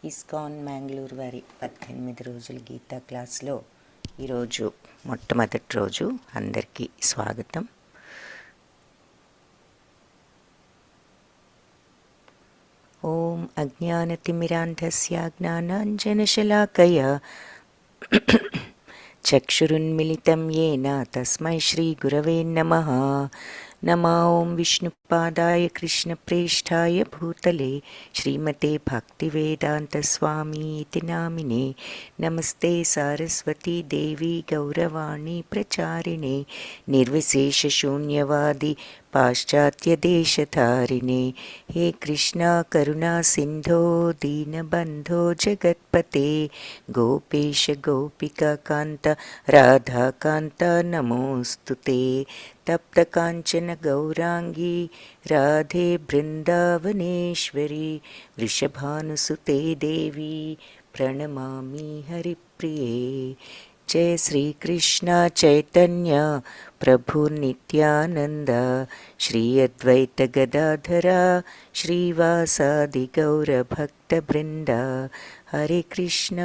ISKCON Mangalore వారి 18 రోజుల గీతా క్లాస్లో ఈరోజు మొట్టమొదటి రోజు. అందరికీ స్వాగతం. ఓం అజ్ఞానతిమిరాంధస్య జ్ఞానాంజనశలాకయా చక్షురున్మిలితం येन తస్మై శ్రీగురవే నమః. నమో ఓం విష్ణుపాదాయ కృష్ణప్రేష్ఠాయ భూతలే శ్రీమతే భక్తివేదాంతస్వామి ఇతి నామినే. నమస్తే సారస్వతీ దేవి గౌరవాణి ప్రచారిణే నిర్విశేషశూన్యవాది పాశ్చాత్యదేశధారిణే. హే కృష్ణ కరుణా సింధో దీనబంధో జగత్పతే గోపేశ గోపికా కాంత రాధాకాంత నమోస్తుతే. తప్త కాంచన గౌరాంగీ రాధే బృందావనేశ్వరి వృషభానుసుతే దేవి ప్రణమామి హరిప్రియే. జయ శ్రీకృష్ణ చైతన్య ప్రభు నిత్యానంద శ్రీ అద్వైత గదాధర శ్రీవాసాది గౌరభక్త బృంద. హరే కృష్ణ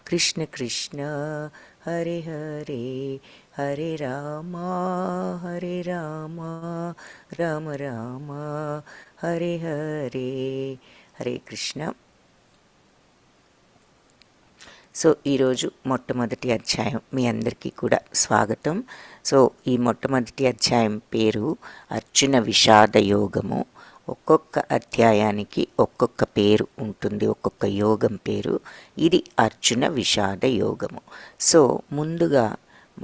కృష్ణ కృష్ణ హరే హరే, హరే రామ రామ రామ హరే హరే. హరే కృష్ణ. సో ఈరోజు మొట్టమొదటి అధ్యాయం మీ అందరికీ కూడా స్వాగతం. సో ఈ మొట్టమొదటి అధ్యాయం పేరు అర్జున విషాద యోగము. ఒక్కొక్క అధ్యాయానికి ఒక్కొక్క పేరు ఉంటుంది, ఒక్కొక్క యోగం పేరు. ఇది అర్జున విషాద యోగము. సో ముందుగా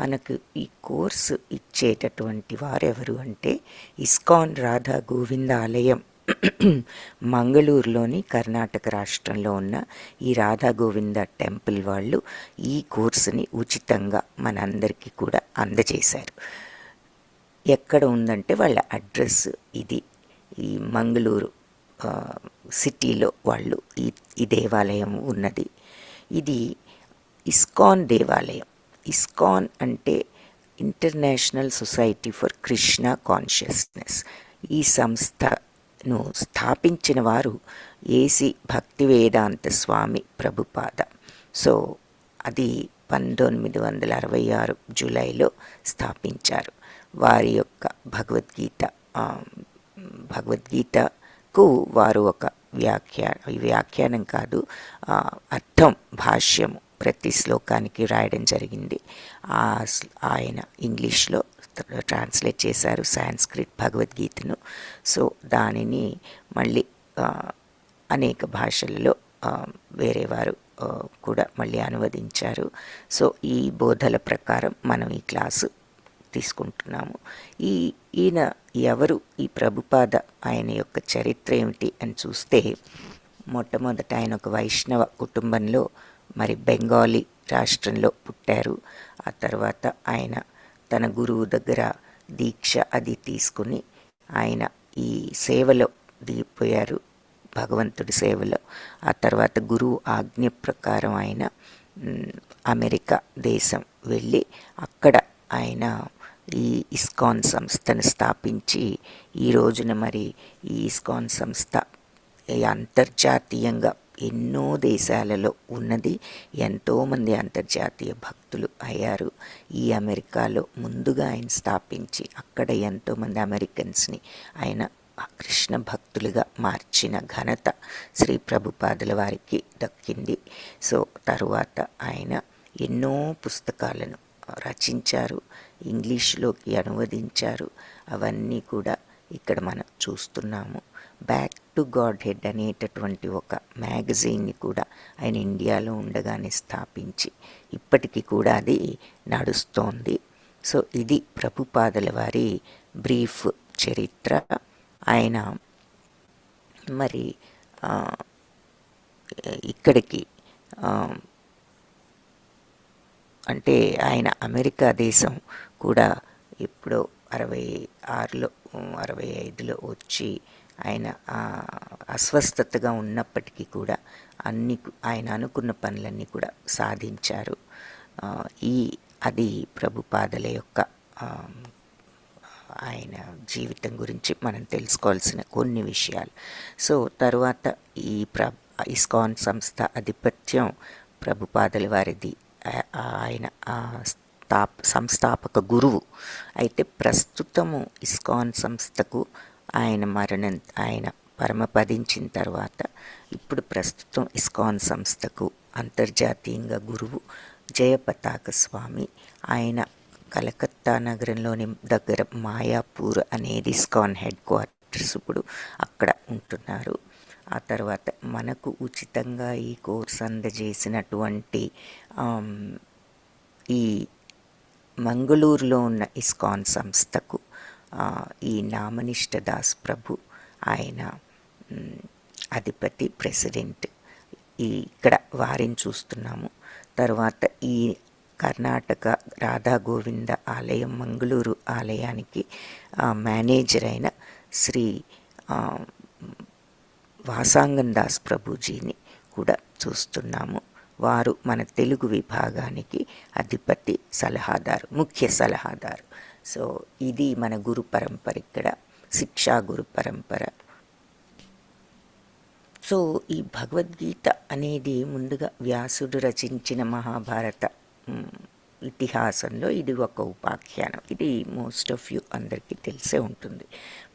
మనకు ఈ కోర్సు ఇచ్చేటటువంటి వారెవరు అంటే ఇస్కాన్ రాధా గోవింద ఆలయం మంగళూరులోని కర్ణాటక రాష్ట్రంలో ఉన్న ఈ రాధా గోవింద టెంపుల్ వాళ్ళు ఈ కోర్సుని ఉచితంగా మనందరికీ కూడా అందజేశారు. ఎక్కడ ఉందంటే వాళ్ళ అడ్రస్ ఇది. ఈ మంగళూరు సిటీలో వాళ్ళు ఈ దేవాలయం ఉన్నది. ఇది ఇస్కాన్ దేవాలయం. ఇస్కాన్ అంటే international society for Krishna consciousness. ఈ సంస్థను స్థాపించిన వారు ఏసి భక్తివేదాంత స్వామి ప్రభుపాద. సో అది 1966 జూలైలో స్థాపించారు. వారి యొక్క భగవద్గీతకు వారు ఒక వ్యాఖ్యానం కాదు, అర్థం, భాష్యము ప్రతి శ్లోకానికి రాయడం జరిగింది. ఆయన ఇంగ్లీష్లో ట్రాన్స్లేట్ చేశారు సాంస్క్రిట్ భగవద్గీతను. సో దానిని మళ్ళీ అనేక భాషలలో వేరే వారు కూడా మళ్ళీ అనువదించారు. సో ఈ బోధల ప్రకారం మనం ఈ క్లాసు తీసుకుంటున్నాము. ఈయన ఎవరు? ఈ ప్రభుపాద, ఆయన యొక్క చరిత్ర ఏమిటి అని చూస్తే, మొట్టమొదట ఆయన ఒక వైష్ణవ కుటుంబంలో మరి బెంగాలీ రాష్ట్రంలో పుట్టారు. ఆ తర్వాత ఆయన తన గురువు దగ్గర దీక్ష అది తీసుకుని ఆయన ఈ సేవలో దిగిపోయారు, భగవంతుడి సేవలో. ఆ తర్వాత గురువు ఆజ్ఞ ప్రకారం ఆయన అమెరికా దేశం వెళ్ళి అక్కడ ఆయన ఈ ఇస్కాన్ సంస్థను స్థాపించి ఈ రోజున మరి ఈ ఇస్కాన్ సంస్థ అంతర్జాతీయంగా ఎన్నో దేశాలలో ఉన్నది. ఎంతోమంది అంతర్జాతీయ భక్తులు అయ్యారు. ఈ అమెరికాలో ముందుగా ఆయన స్థాపించి అక్కడ ఎంతోమంది అమెరికన్స్ని ఆయన కృష్ణ భక్తులుగా మార్చిన ఘనత శ్రీ ప్రభుపాదుల వారికి దక్కింది. సో తరువాత ఆయన ఎన్నో పుస్తకాలను రచించారు, ఇంగ్లీష్లోకి అనువదించారు. అవన్నీ కూడా ఇక్కడ మనం చూస్తున్నాము. బ్యాక్ టు గాడ్ హెడ్ అనేటటువంటి ఒక మ్యాగజైన్ని కూడా ఆయన ఇండియాలో ఉండగానే స్థాపించి ఇప్పటికీ కూడా అది నడుస్తోంది. సో ఇది ప్రభుపాదుల వారి బ్రీఫ్ చరిత్ర. ఆయన మరి ఇక్కడికి అంటే ఆయన అమెరికా దేశం కూడా ఎప్పుడో 66లో 65లో వచ్చి ఆయన అస్వస్థతగా ఉన్నప్పటికీ కూడా ఆయన అనుకున్న పనులన్నీ కూడా సాధించారు. అది ప్రభుపాదుల యొక్క ఆయన జీవితం గురించి మనం తెలుసుకోవాల్సిన కొన్ని విషయాలు. సో తర్వాత ఈ ఇస్కాన్ సంస్థ ఆధిపత్యం ప్రభుపాదుల వారిది. ఆయన సంస్థాపక గురువు. అయితే ప్రస్తుతము ఇస్కాన్ సంస్థకు ఆయన పరమపదించిన తర్వాత ఇప్పుడు ప్రస్తుతం ఇస్కాన్ సంస్థకు అంతర్జాతీయంగా గురువు జయపతాక స్వామి. ఆయన కలకత్తా నగరంలోని దగ్గర మాయాపూర్ అనేది ఇస్కాన్ హెడ్ క్వార్టర్స్. ఇప్పుడు అక్కడ ఉంటున్నారు. ఆ తర్వాత మనకు ఉచితంగా ఈ కోర్స్ అందజేసినటువంటి ఈ మంగళూరులో ఉన్న ఇస్కాన్ సంస్థకు ఈ నామనిష్ట దాస్ ప్రభు ఆయన అధిపతి, ప్రెసిడెంట్. ఇక్కడ వారిని చూస్తున్నాము. తర్వాత ఈ కర్ణాటక రాధా గోవింద ఆలయం మంగళూరు ఆలయానికి మేనేజర్ అయిన శ్రీ వాసాంగన్ దాస్ ప్రభుజీని కూడా చూస్తున్నాము. వారు మన తెలుగు విభాగానికి అధిపతి, సలహాదారు, ముఖ్య సలహాదారు. సో ఇది మన గురు పరంపర, ఇక్కడ శిక్షా గురు పరంపర. సో ఈ భగవద్గీత అనేది ముందుగా వ్యాసుడు రచించిన మహాభారత ఇతిహాసంలో ఇది ఒక ఉపాఖ్యానం. ఇది మోస్ట్ ఆఫ్ యూ అందరికీ తెలిసే ఉంటుంది.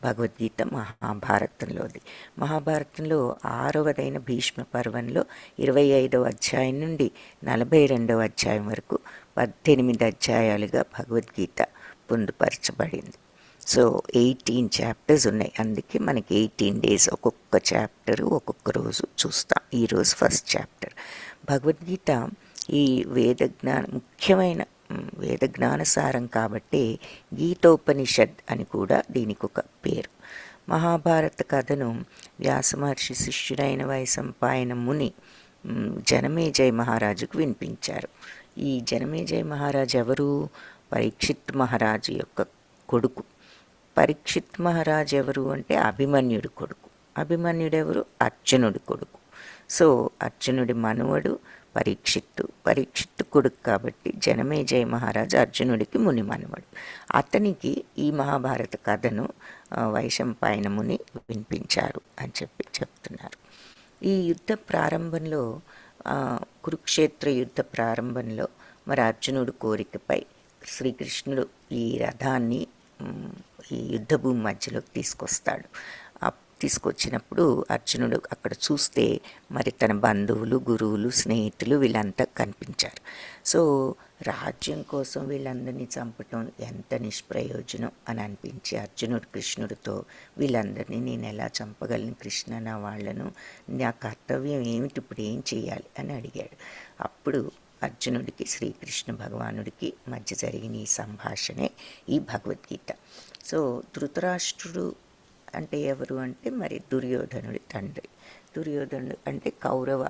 భగవద్గీత మహాభారతంలోది. మహాభారతంలో 6వదైన భీష్మ పర్వంలో 25వ అధ్యాయం నుండి 42వ అధ్యాయం వరకు 18 అధ్యాయాలుగా భగవద్గీత పొందుపరచబడింది. సో 18 చాప్టర్స్ ఉన్నాయి. అందుకే మనకి 18 days ఒక్కొక్క చాప్టరు ఒక్కొక్క రోజు చూస్తాం. ఈరోజు ఫస్ట్ చాప్టర్. భగవద్గీత ఈ ముఖ్యమైన వేదజ్ఞానసారం కాబట్టి గీతోపనిషద్ అని కూడా దీనికి ఒక పేరు. మహాభారత కథను వ్యాసమహర్షి శిష్యుడైన వైశంపాయన ముని జనమేజయ మహారాజుకు వినిపించారు. ఈ జనమేజయ మహారాజు ఎవరు? పరీక్షిత్ మహారాజు యొక్క కొడుకు. పరీక్షిత్ మహారాజు ఎవరు అంటే అభిమన్యుడి కొడుకు. అభిమన్యుడెవరు? అర్జునుడి కొడుకు. సో అర్జునుడి మనువడు పరీక్షిత్తు కొడుకు కాబట్టి జనమేజయ మహారాజు అర్జునుడికి ముని మనువడు. అతనికి ఈ మహాభారత కథను వైశంపాయన ముని వినిపించారు అని చెప్తున్నారు. ఈ యుద్ధ ప్రారంభంలో, కురుక్షేత్ర యుద్ధ ప్రారంభంలో మరి అర్జునుడు కోరికపై శ్రీకృష్ణుడు ఈ రథాన్ని ఈ యుద్ధభూమి మధ్యలోకి తీసుకొస్తాడు. తీసుకొచ్చినప్పుడు అర్జునుడు అక్కడ చూస్తే మరి తన బంధువులు, గురువులు, స్నేహితులు వీళ్ళంతా కనిపించారు. సో రాజ్యం కోసం వీళ్ళందరినీ చంపటం ఎంత నిష్ప్రయోజనం అని అనిపించి అర్జునుడు కృష్ణుడితో, వీళ్ళందరినీ నేను ఎలా చంపగలను కృష్ణ, నా వాళ్ళను, నా కర్తవ్యం ఏమిటి, ఇప్పుడు ఏం చేయాలి అని అడిగాడు. అప్పుడు అర్జునుడికి శ్రీకృష్ణ భగవానుడికి మధ్య జరిగిన ఈ సంభాషణే ఈ భగవద్గీత. సో ధృతరాష్ట్రుడు అంటే ఎవరు అంటే మరి దుర్యోధనుడి తండ్రి. దుర్యోధనుడు అంటే కౌరవ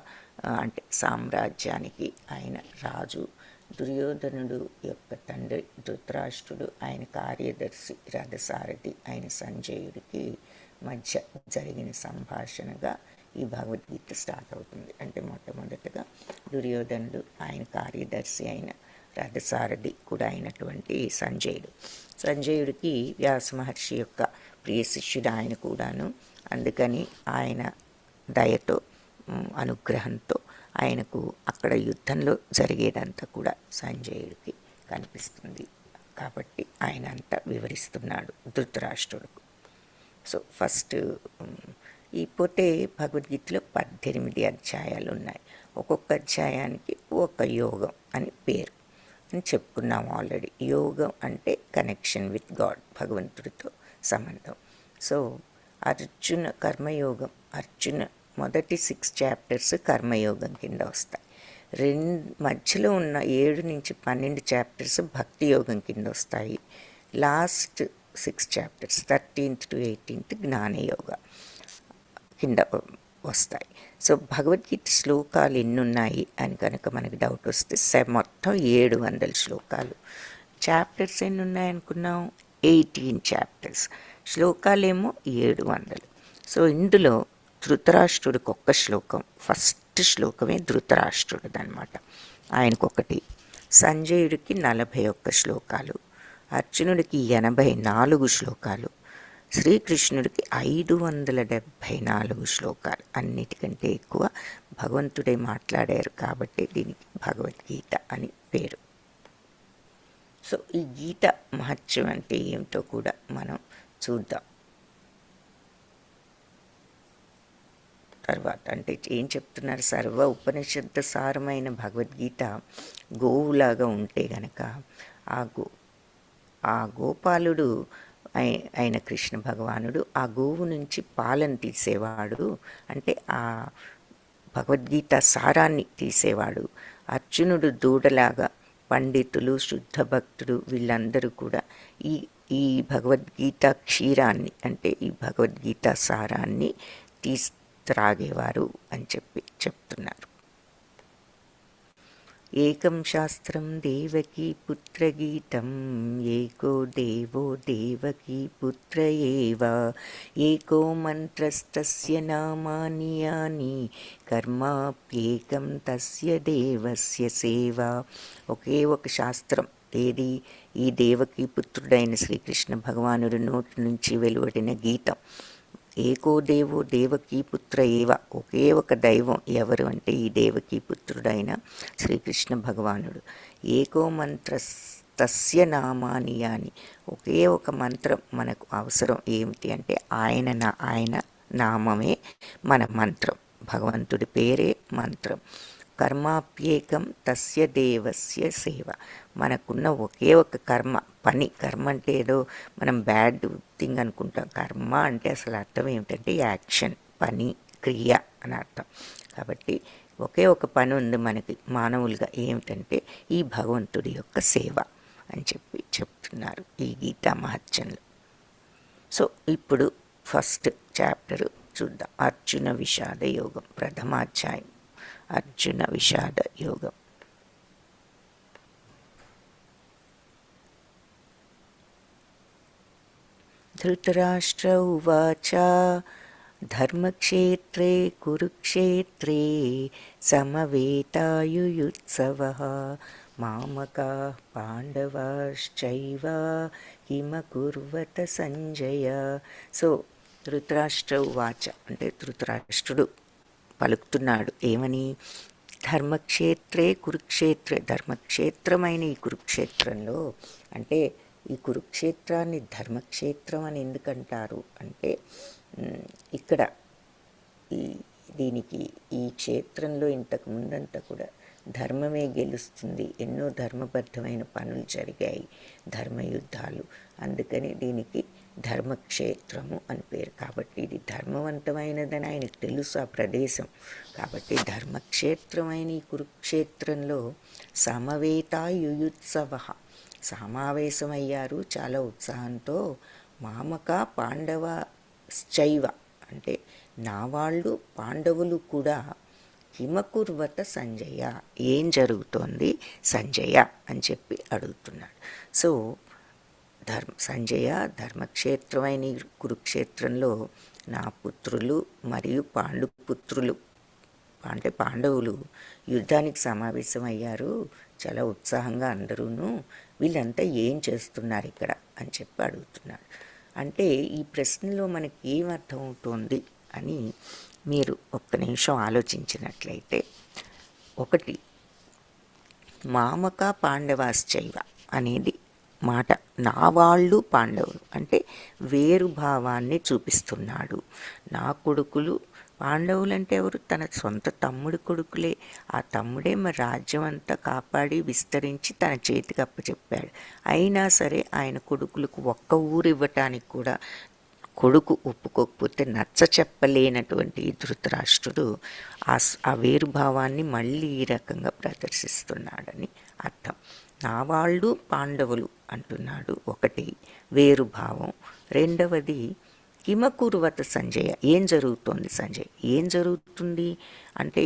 అంటే సామ్రాజ్యానికి ఆయన రాజు. దుర్యోధనుడు యొక్క తండ్రి ధృతరాష్ట్రుడు, ఆయన కార్యదర్శి, రథసారథి ఆయన సంజయుడికి మధ్య జరిగిన సంభాషణగా ఈ భగవద్గీత స్టార్ట్ అవుతుంది. అంటే మొట్టమొదటగా దుర్యోధనుడు, ఆయన కార్యదర్శి అయిన రథసారథి కూడా అయినటువంటి సంజయుడికి వ్యాస మహర్షి యొక్క ప్రియ శిష్యుడు ఆయన కూడాను. అందుకని ఆయన దయతో, అనుగ్రహంతో ఆయనకు అక్కడ యుద్ధంలో జరిగేదంతా కూడా సంజయుడికి కనిపిస్తుంది. కాబట్టి ఆయన అంతా వివరిస్తున్నాడు ధృతరాష్ట్రుడికి. సో ఫస్ట్ పోతే భగవద్గీతలో 18 అధ్యాయాలు ఉన్నాయి. ఒక్కొక్క అధ్యాయానికి ఒక యోగం అని పేరు అని చెప్పుకున్నాము ఆల్రెడీ. యోగం అంటే కనెక్షన్ విత్ గాడ్, భగవంతుడితో సంబంధం. సో అర్జున కర్మయోగం, మొదటి 6 చాప్టర్స్ కర్మయోగం కింద వస్తాయి. మధ్యలో ఉన్న 7 నుంచి 12 చాప్టర్స్ భక్తి యోగం కింద వస్తాయి. Last 6 chapters 13th to 18th జ్ఞానయోగ కింద వస్తాయి. సో భగవద్గీత శ్లోకాలు ఎన్నున్నాయి అని కనుక మనకు డౌట్ వస్తే మొత్తం 700 శ్లోకాలు. చాప్టర్స్ ఎన్ని ఉన్నాయనుకున్నాం? 18 చాప్టర్స్. శ్లోకాలేమో 700. సో ఇందులో ధృతరాష్ట్రుడికి ఒక్క శ్లోకం, ఫస్ట్ శ్లోకమే ధృతరాష్ట్రుడిది అనమాట, ఆయనకొకటి. సంజయుడికి 41 శ్లోకాలు, అర్జునుడికి 84 శ్లోకాలు, శ్రీకృష్ణుడికి 574 శ్లోకాలు. అన్నిటికంటే ఎక్కువ భగవంతుడే మాట్లాడారు కాబట్టి దీనికి భగవద్గీత అని పేరు. సో ఈ గీత మహత్యం అంటే ఏమిటో కూడా మనం చూద్దాం. తర్వాత అంటే ఏం చెప్తున్నారు, సర్వ ఉపనిషత్తు సారమైన భగవద్గీత గోవులాగా ఉంటే గనక ఆ గోపాలుడు అయిన కృష్ణ భగవానుడు ఆ గోవు నుంచి పాలను తీసేవాడు, అంటే ఆ భగవద్గీత సారాన్ని తీసేవాడు. అర్జునుడు దూడలాగా, పండితులు, శుద్ధ భక్తుడు వీళ్ళందరూ కూడా ఈ భగవద్గీత క్షీరాన్ని అంటే ఈ భగవద్గీత సారాన్ని త్రాగేవారు అని చెప్తున్నారు. ఏకం శాస్త్రం దేవకీ పుత్రగీతం, ఏకో దేవో దేవకీ పుత్ర ఏవ, ఏకో మంత్రస్తస్య నామాని యాని, కర్మాప్యేకం తస్య దేవస్య సేవ. ఒకే ఒక శాస్త్రం, ఏది? ఈ దేవకీ పుత్రుడైన శ్రీకృష్ణ భగవానుడి నోటి నుంచి వెలువడిన గీతం. ఏకో దేవో దేవకీ పుత్ర ఏవ, ఒకే ఒక దైవం ఎవరు అంటే ఈ దేవకీ పుత్రుడైన శ్రీకృష్ణ భగవానుడు. ఏకో మంత్ర తస్య నామాని యాని, ఒకే ఒక మంత్రం మనకు అవసరం. ఏమిటి అంటే ఆయన నామమే మన మంత్రం, భగవంతుడి పేరే మంత్రం. కర్మాప్యేకం తస్య దేవస్య సేవ, మనకున్న ఒకే ఒక కర్మ అంటే ఏదో మనం బ్యాడ్ థింగ్ అనుకుంటాం. కర్మ అంటే అసలు అర్థం ఏమిటంటే యాక్షన్, పని, క్రియ అని అర్థం. కాబట్టి ఒకే ఒక పని ఉంది మనకి మానవులుగా, ఏమిటంటే ఈ భగవంతుడి యొక్క సేవ అని చెప్తున్నారు ఈ గీతా మహత్యంలో. సో ఇప్పుడు ఫస్ట్ చాప్టర్ చూద్దాం. అర్జున విషాద యోగం, ప్రథమాధ్యాయం అర్జున విషాద యోగం. ధృతరాష్ట్ర ఉవాచ ధర్మక్షేత్రే కురుక్షేత్రే సమవేతాయుయుత్సవః మామకాః పాండవాశ్చైవ కిమకుర్వత సంజయ. సో ధృతరాష్ట్ర ఉవాచ అంటే ధృతరాష్ట్రుడు పలుకుతున్నాడు ఏమని? ధర్మక్షేత్రే కురుక్షేత్రే, ధర్మక్షేత్రమైన ఈ కురుక్షేత్రంలో, అంటే ఈ కురుక్షేత్రాన్ని ధర్మక్షేత్రం అని ఎందుకంటారు అంటే ఇక్కడ దీనికి ఈ క్షేత్రంలో ఇంతకు ముందంతా కూడా ధర్మమే గెలుస్తుంది, ఎన్నో ధర్మబద్ధమైన పనులు జరిగాయి, ధర్మయుద్ధాలు, అందుకని దీనికి ధర్మక్షేత్రము అని పేరు. కాబట్టి ఇది ధర్మవంతమైనదని ఆయనకు తెలుసు ఆ ప్రదేశం. కాబట్టి ధర్మక్షేత్రమైన ఈ కురుక్షేత్రంలో సమవేతాయుయుత్సవ, సమావేశమయ్యారు చాలా ఉత్సాహంతో. మామక పాండవ శైవ, అంటే నా వాళ్ళు పాండవులు కూడా కిమకుర్వత సంజయ, ఏం జరుగుతోంది సంజయ అని చెప్పి అడుగుతున్నాడు. సో సంజయ, ధర్మక్షేత్రమైన కురుక్షేత్రంలో నా పుత్రులు మరియు పాండుపుత్రులు అంటే పాండవులు యుద్ధానికి సమావేశమయ్యారు చాలా ఉత్సాహంగా అందరూను. వీళ్ళంతా ఏం చేస్తున్నారు ఇక్కడ అని చెప్పి అడుగుతున్నాడు. అంటే ఈ ప్రశ్నలో మనకి ఏం అర్థమవుతోంది అని మీరు ఒక్క నిమిషం ఆలోచించినట్లయితే, ఒకటి మామక పాండవాశ్చైవ అనేది మాట, నా వాళ్ళు పాండవులు అంటే వేరు భావాన్ని చూపిస్తున్నాడు. నా కొడుకులు పాండవులు అంటే ఎవరు? తన సొంత తమ్ముడి కొడుకులే. ఆ తమ్ముడే మరి రాజ్యం అంతా కాపాడి విస్తరించి తన చేతికి అప్పచెప్పాడు. అయినా సరే ఆయన కొడుకులకు ఒక్క ఊరు ఇవ్వటానికి కూడా కొడుకు ఒప్పుకోకపోతే నచ్చ చెప్పలేనటువంటి ధృతరాష్ట్రుడు ఆ వేరుభావాన్ని మళ్ళీ ఈ రకంగా ప్రదర్శిస్తున్నాడని అర్థం. నా వాళ్ళు పాండవులు అంటున్నాడు, ఒకటి వేరుభావం. రెండవది కిమకుర్వత సంజయ, ఏం జరుగుతోంది సంజయ్, ఏం జరుగుతుంది అంటే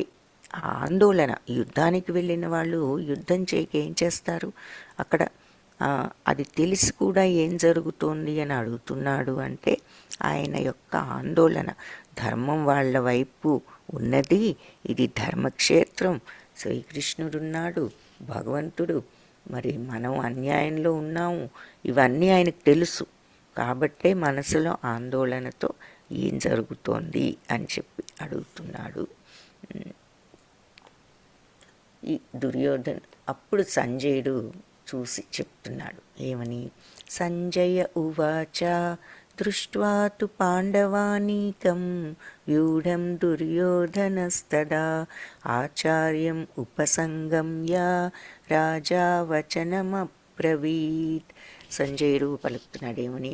ఆందోళన. యుద్ధానికి వెళ్ళిన వాళ్ళు యుద్ధం చేయక ఏం చేస్తారు? అక్కడ అది తెలిసి కూడా ఏం జరుగుతోంది అని అడుగుతున్నాడు అంటే ఆయన యొక్క ఆందోళన. ధర్మం వాళ్ళ వైపు ఉన్నది, ఇది ధర్మక్షేత్రం, శ్రీకృష్ణుడున్నాడు, భగవంతుడు మరి మనం అన్యాయంలో ఉన్నాము, ఇవన్నీ ఆయనకు తెలుసు. కాబట్టే మనసులో ఆందోళనతో ఏం జరుగుతోంది అని చెప్పి అడుగుతున్నాడు. ఈ దుర్యోధన్ అప్పుడు సంజయుడు చూసి చెప్తున్నాడు ఏమని, సంజయ ఉవాచ దృష్ట్వా తు పాండవానీకం వ్యూఢం దుర్యోధనస్తదా ఆచార్యం ఉపసంగమ్య రాజా వచనమబ్రవీత్. సంజయుడు పలుకుతున్నాడు ఏమని,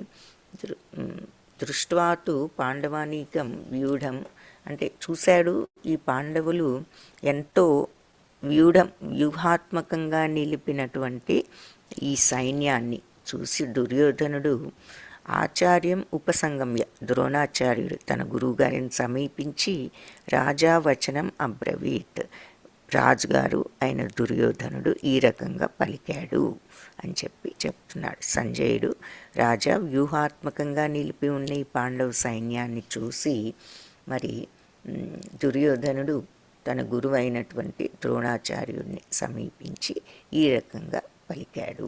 దృష్ట్వా తు పాండవానీకం వ్యూఢం అంటే చూశాడు ఈ పాండవులు ఎంతో వ్యూహాత్మకంగా నిలిపినటువంటి ఈ సైన్యాన్ని చూసి దుర్యోధనుడు ఆచార్యం ఉపసంగమ్య ద్రోణాచార్యుడు తన గురువుగారిని సమీపించి రాజా వచనం అబ్రవీత్, రాజుగారు అయిన దుర్యోధనుడు ఈ రకంగా పలికాడు అని చెప్పి చెప్తున్నాడు. సంజయుడు రాజా వ్యూహాత్మకంగా నిలిపి ఉన్న ఈ పాండవ సైన్యాన్ని చూసి మరి దుర్యోధనుడు తన గురువు అయినటువంటి ద్రోణాచార్యుడిని సమీపించి ఈ రకంగా పలికాడు.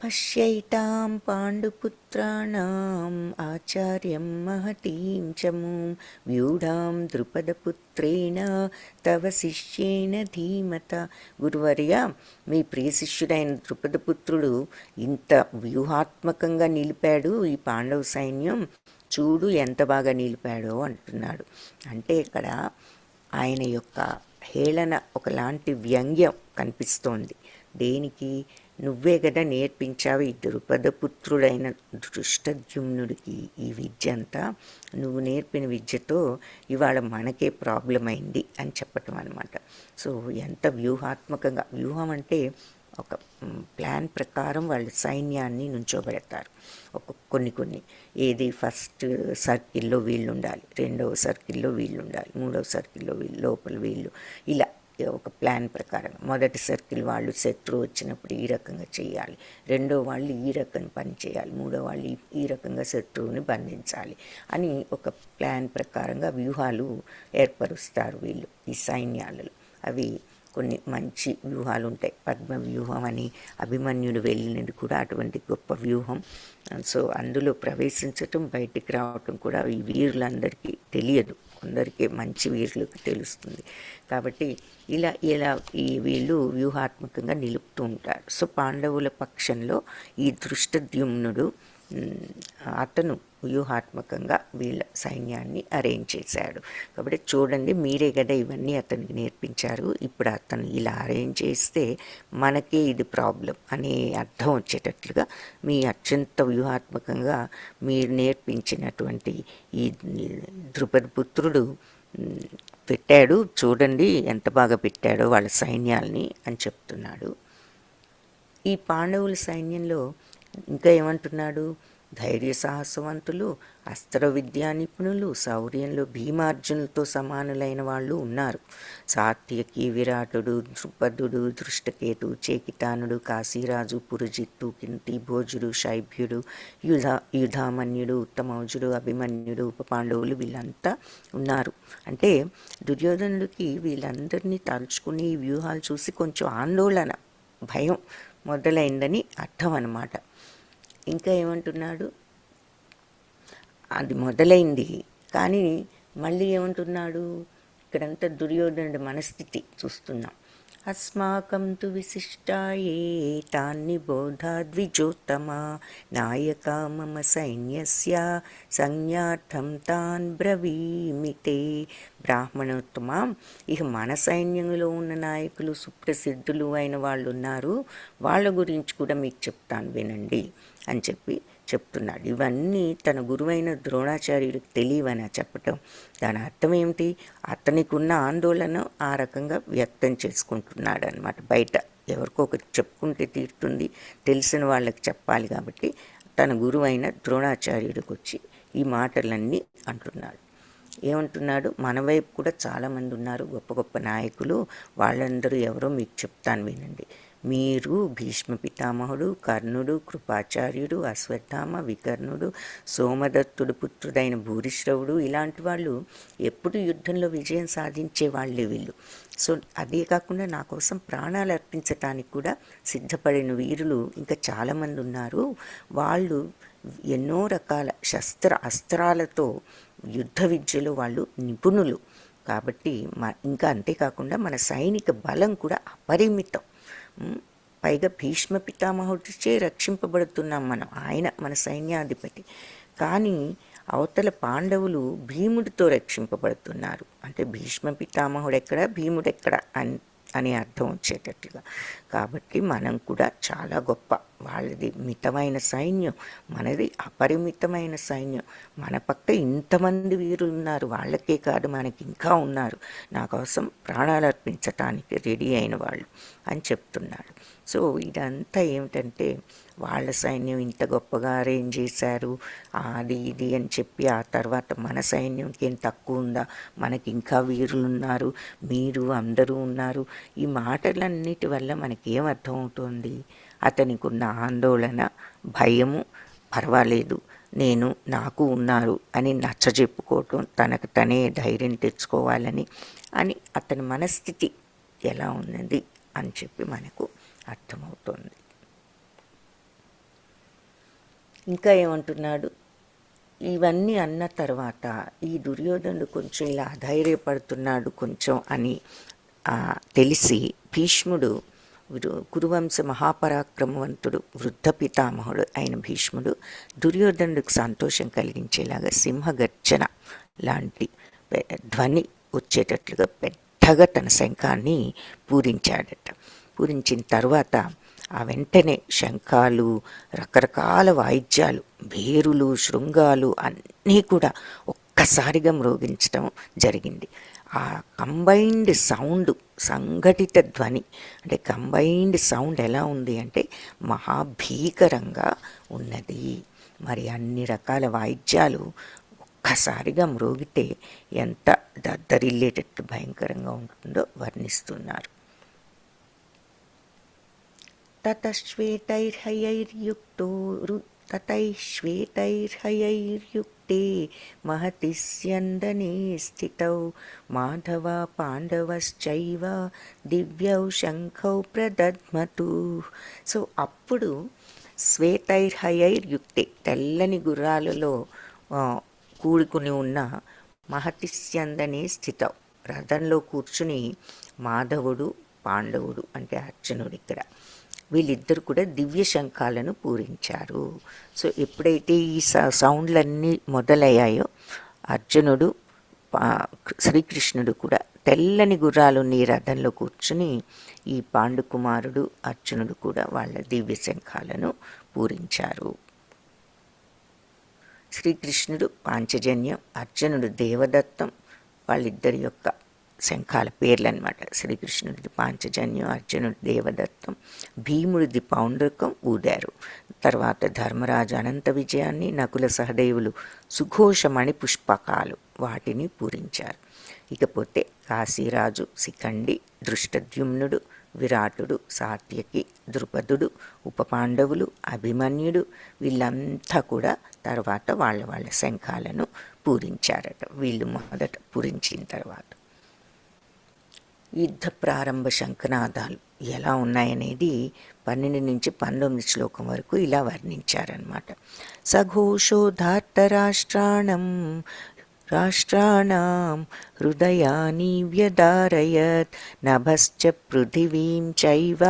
పశ్యైతాం పాండుపుత్రాణం ఆచార్యం మహతీం చమూం వ్యూఢాం ద్రుపదపుత్రేణ తవ శిష్యేన ధీమత. గురువర్య, మీ ప్రియ శిష్యుడైన ద్రుపదపుత్రుడు ఇంత వ్యూహాత్మకంగా నిలిపాడు ఈ పాండవ సైన్యం, చూడు ఎంత బాగా నిలిపాడో అంటున్నాడు. అంటే ఇక్కడ ఆయన యొక్క హేళన ఒకలాంటి వ్యంగ్యం కనిపిస్తోంది. దేనికి? నువ్వే కదా నేర్పించావు ఈ ద్రుపదపుత్రుడైన దృష్టద్యుమ్నుడికి ఈ విద్య అంతా, నువ్వు నేర్పిన విద్యతో ఇవాళ మనకే ప్రాబ్లం అయింది అని చెప్పటం అనమాట. సో ఎంత వ్యూహాత్మకంగా, వ్యూహం అంటే ఒక ప్లాన్ ప్రకారం వాళ్ళు సైన్యాన్ని నుంచోబెడతారు. కొన్ని ఏది ఫస్ట్ సర్కిల్లో వీళ్ళు ఉండాలి, రెండవ సర్కిల్లో వీళ్ళు ఉండాలి, మూడవ సర్కిల్లో వీళ్ళు, లోపల వీళ్ళు, ఇలా ఒక ప్లాన్ ప్రకారం మొదటి సర్కిల్ వాళ్ళు శత్రువు వచ్చినప్పుడు ఈ రకంగా చేయాలి, రెండో వాళ్ళు ఈ రకం పని చేయాలి, మూడో వాళ్ళు ఈ రకంగా శత్రువుని బంధించాలి అని ఒక ప్లాన్ ప్రకారంగా వ్యూహాలు ఏర్పరుస్తారు వీళ్ళు ఈ సైన్యాలలో. అవి కొన్ని మంచి వ్యూహాలు ఉంటాయి. పద్మ వ్యూహం అని అభిమన్యుడు వెళ్ళినది కూడా అటువంటి గొప్ప వ్యూహం. సో అందులో ప్రవేశించటం, బయటికి రావటం కూడా ఈ వీరులందరికీ తెలియదు, కొందరికి మంచి వీరులకు తెలుస్తుంది. కాబట్టి ఇలా ఈ వీళ్ళు వ్యూహాత్మకంగా నిలుపుతూ ఉంటారు. సో పాండవుల పక్షంలో ఈ దృష్టద్యుమ్నుడు అతను వ్యూహాత్మకంగా వీళ్ళ సైన్యాన్ని అరేంజ్ చేశాడు. కాబట్టి చూడండి, మీరే కదా ఇవన్నీ అతనికి నేర్పించారు, ఇప్పుడు అతను ఇలా అరేంజ్ చేస్తే మనకే ఇది ప్రాబ్లం అనే అర్థం వచ్చేటట్లుగా మీ అత్యంత వ్యూహాత్మకంగా మీరు నేర్పించినటువంటి ఈ ద్రుపదపుత్రుడు పెట్టాడు, చూడండి ఎంత బాగా పెట్టాడో వాళ్ళ సైన్యాల్ని అని చెప్తున్నాడు. ఈ పాండవుల సైన్యంలో ఇంకా ఏమంటున్నాడు, ధైర్య సాహసవంతులు, అస్త్ర విద్యా నిపుణులు, శౌర్యంలో భీమార్జునులతో సమానులైన వాళ్ళు ఉన్నారు. సాత్యకి, విరాటుడు, ద్రుపదుడు, దృష్టకేతు, చేకితానుడు, కాశీరాజు, పురజిత్తు, కింతి, భోజుడు, శైభ్యుడు, యుధామన్యుడు, ఉత్తమౌజుడు, అభిమన్యుడు, ఉపపాండవులు వీళ్ళంతా ఉన్నారు. అంటే దుర్యోధనుడికి వీళ్ళందరినీ తలుచుకుని ఈ వ్యూహాలు చూసి కొంచెం ఆందోళన, భయం మొదలైందని అర్థం అన్నమాట. ఇంకా ఏమంటున్నాడు, అది మొదలైంది కానీ మళ్ళీ ఏమంటున్నాడు, ఇక్కడంతా దుర్యోధనుడి మనస్థితి చూస్తున్నాం. అస్మాకం తు విశిష్టాయే తాన్ని బోధాద్విజోత్తమ నాయక మమ సైన్యస్య సంజ్ఞార్థం తాన్ బ్రవీమితే. బ్రాహ్మణోత్తమ, ఇక మన సైన్యంలో ఉన్న నాయకులు సుప్రసిద్ధులు అయిన వాళ్ళు ఉన్నారు, వాళ్ళ గురించి కూడా మీకు చెప్తాను వినండి అని చెప్పి చెప్తున్నాడు. ఇవన్నీ తన గురువైన ద్రోణాచార్యుడికి తెలియవని చెప్పటం, దాని అర్థం ఏమిటి, అతనికి ఉన్న ఆందోళన ఆ రకంగా వ్యక్తం చేసుకుంటున్నాడు అనమాట. బయట ఎవరికో ఒకటి చెప్పుకుంటే తీరుతుంది, తెలిసిన వాళ్ళకి చెప్పాలి కాబట్టి తన గురువైన ద్రోణాచార్యుడికి వచ్చి ఈ మాటలన్నీ అంటున్నాడు. ఏమంటున్నాడు, మన వైపు కూడా చాలామంది ఉన్నారు గొప్ప గొప్ప నాయకులు, వాళ్ళందరూ ఎవరో మీకు చెప్తాను వినండి. మీరు భీష్మ పితామహుడు, కర్ణుడు, కృపాచార్యుడు, అశ్వత్థామ, వికర్ణుడు, సోమదత్తుడు పుత్రుడైన భూరిశ్రవుడు ఇలాంటి వాళ్ళు ఎప్పుడు యుద్ధంలో విజయం సాధించే వాళ్ళే వీళ్ళు. సో అదే కాకుండా నా కోసం ప్రాణాలు అర్పించటానికి కూడా సిద్ధపడిన వీరులు ఇంకా చాలామంది ఉన్నారు. వాళ్ళు ఎన్నో రకాల అస్త్రాలతో యుద్ధ విద్యలో వాళ్ళు నిపుణులు. కాబట్టి ఇంకా అంతేకాకుండా మన సైనిక బలం కూడా అపరిమితం. పైగా భీష్మ పితామహుడిచే రక్షింపబడుతున్నాం మనం, ఆయన మన సైన్యాధిపతి. కానీ అవతల పాండవులు భీముడితో రక్షింపబడుతున్నారు. అంటే భీష్మ పితామహుడు ఎక్కడ, భీముడు ఎక్కడ అని అర్థం వచ్చేటట్లుగా. కాబట్టి మనం కూడా చాలా గొప్ప. వాళ్ళది మితమైన సైన్యం, మనది అపరిమితమైన సైన్యం. మన పక్క ఇంతమంది వీరులు ఉన్నారు, వాళ్ళకే కాదు మనకి ఇంకా ఉన్నారు నా కోసం ప్రాణాలు అర్పించటానికి రెడీ అయిన వాళ్ళు అని చెప్తున్నాడు. సో ఇదంతా ఏమిటంటే వాళ్ళ సైన్యం ఇంత గొప్పగా అరేంజ్ చేశారు అది ఇది అని చెప్పి ఆ తర్వాత మన సైన్యంకి ఏం తక్కువ ఉందా, మనకి ఇంకా వీరులు ఉన్నారు, మీరు అందరూ ఉన్నారు. ఈ మాటలన్నిటి వల్ల మనకేం అర్థమవుతుంది? అతనికి ఉన్న ఆందోళన, భయము, పర్వాలేదు నాకు ఉన్నారు అని నచ్చజెప్పుకోవటం, తనకు తనే ధైర్యం తెచ్చుకోవాలని అని అతని మనస్థితి ఎలా ఉన్నది అని చెప్పి మనకు అర్థమవుతుంది. ఇంకా ఏమంటున్నాడు? ఇవన్నీ అన్న తర్వాత ఈ దుర్యోధనుడు కొంచెం ఇలా అధైర్యపడుతున్నాడు కొంచెం అని తెలిసి భీష్ముడు, కురువంశ మహాపరాక్రమవంతుడు, వృద్ధ పితామహుడు అయిన భీష్ముడు దుర్యోధనుడికి సంతోషం కలిగించేలాగా సింహగర్జన లాంటి ధ్వని వచ్చేటట్లుగా పెద్దగా తన శంఖాన్ని పూరించాడట. పూరించిన తర్వాత ఆ వెంటనే శంఖాలు, రకరకాల వాయిద్యాలు, భేరులు, శృంగాలు అన్నీ కూడా ఒక్కసారిగా మ్రోగించడం జరిగింది. ఆ కంబైన్డ్ సౌండ్, సంఘటిత ధ్వని అంటే కంబైన్డ్ సౌండ్ ఎలా ఉంది అంటే మహాభీకరంగా ఉన్నది. మరి అన్ని రకాల వాయిద్యాలు ఒక్కసారిగా మ్రోగితే ఎంత దద్దరిల్లేటట్టు భయంకరంగా ఉంటుందో వర్ణిస్తున్నారు. తతైశ్వేతైర్హయైర్యుక్తే మహతి స్యందనే స్థితౌ మాధవ పాండవశ్చైవ దివ్యౌ శంఖౌ ప్రదద్మతు. సో అప్పుడు శ్వేతైర్హయైర్యుక్తే, తెల్లని గుర్రాలలో కూడుకుని ఉన్న మహతి స్యందనే స్థితౌ, రథంలో కూర్చుని మాధవుడు, పాండవుడు అంటే అర్జునుడు, ఇక్కడ వీళ్ళిద్దరు కూడా దివ్య శంఖాలను పూరించారు. సో ఎప్పుడైతే ఈ సౌండ్లన్నీ మొదలయ్యాయో అర్జునుడు, శ్రీకృష్ణుడు కూడా తెల్లని గుర్రాలు నీ రథంలో కూర్చుని ఈ పాండుకుమారుడు అర్జునుడు కూడా వాళ్ళ దివ్య శంఖాలను పూరించారు. శ్రీకృష్ణుడు పాంచజన్యం, అర్జునుడు దేవదత్తం, వాళ్ళిద్దరి యొక్క శంఖాల పేర్లు అనమాట. శ్రీకృష్ణుడిది పాంచజన్యం, అర్జునుడి దేవదత్తం, భీముడిది పౌండ్రకం ఊదారు. తర్వాత ధర్మరాజు అనంత విజయాన్ని, నకుల సహదేవులు సుఘోషమణి పుష్పకాలు వాటిని పూరించారు. ఇకపోతే కాశీరాజు శిఖండి, దృష్టద్యుమ్నుడు, విరాటుడు, సాత్యకి, ద్రుపదుడు, ఉపపాండవులు, అభిమన్యుడు వీళ్ళంతా కూడా తర్వాత వాళ్ళ శంఖాలను పూరించారట. వీళ్ళు మొదట పూరించిన తర్వాత యుద్ధ ప్రారంభ శంఖనాదాలు ఎలా ఉన్నాయనేది 12 నుంచి 19 శ్లోకం వరకు ఇలా వర్ణించారన్నమాట. సఘోషోధార్తరాష్ట్రాణం హృదయాని వ్యదారయత్ నభశ్చ పృథివీం చైవ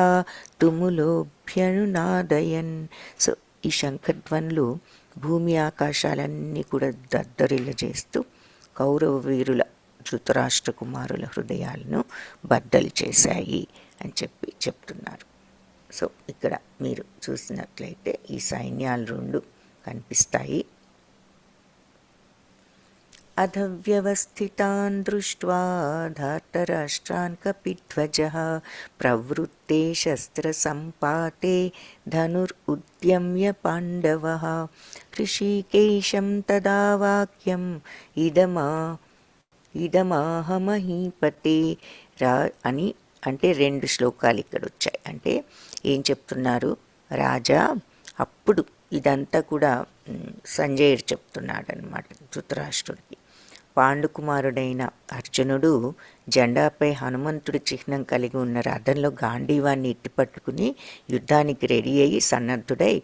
తుములోభ్యనునాదయన్. సో ఈ శంఖధ్వనులు భూమి ఆకాశాలన్నీ కూడా దద్దరిల్ల చేస్తూ కౌరవ వీరుల, ధృతరాష్ట్ర కుమారుల హృదయాలను బద్దలు చేశాయి అని చెప్తున్నారు. సో ఇక్కడ మీరు చూసినట్లయితే ఈ సైన్యాలు రెండు కనిపిస్తాయి. అధవ్యవస్థితాన్ దృష్ట్వా ధార్తరాష్ట్రాన్ కపిధ్వజః ప్రవృత్తే శస్త్ర సంపాతే ధనురుద్యమ్య పాండవః ఋషికేశం తదా వాక్యం ఇదమాహమహీపతే అని అంటే 2 శ్లోకాలు ఇక్కడ వచ్చాయి. అంటే ఏం చెప్తున్నారు రాజా? అప్పుడు ఇదంతా కూడా సంజయుడు చెప్తున్నాడు అనమాట ధృతరాష్ట్రుడికి. పాండుకుమారుడైన అర్జునుడు జెండాపై హనుమంతుడి చిహ్నం కలిగి ఉన్న రథంలో గాంధీవాన్ని ఎత్తిపట్టుకుని యుద్ధానికి రెడీ అయ్యి సన్నద్ధుడై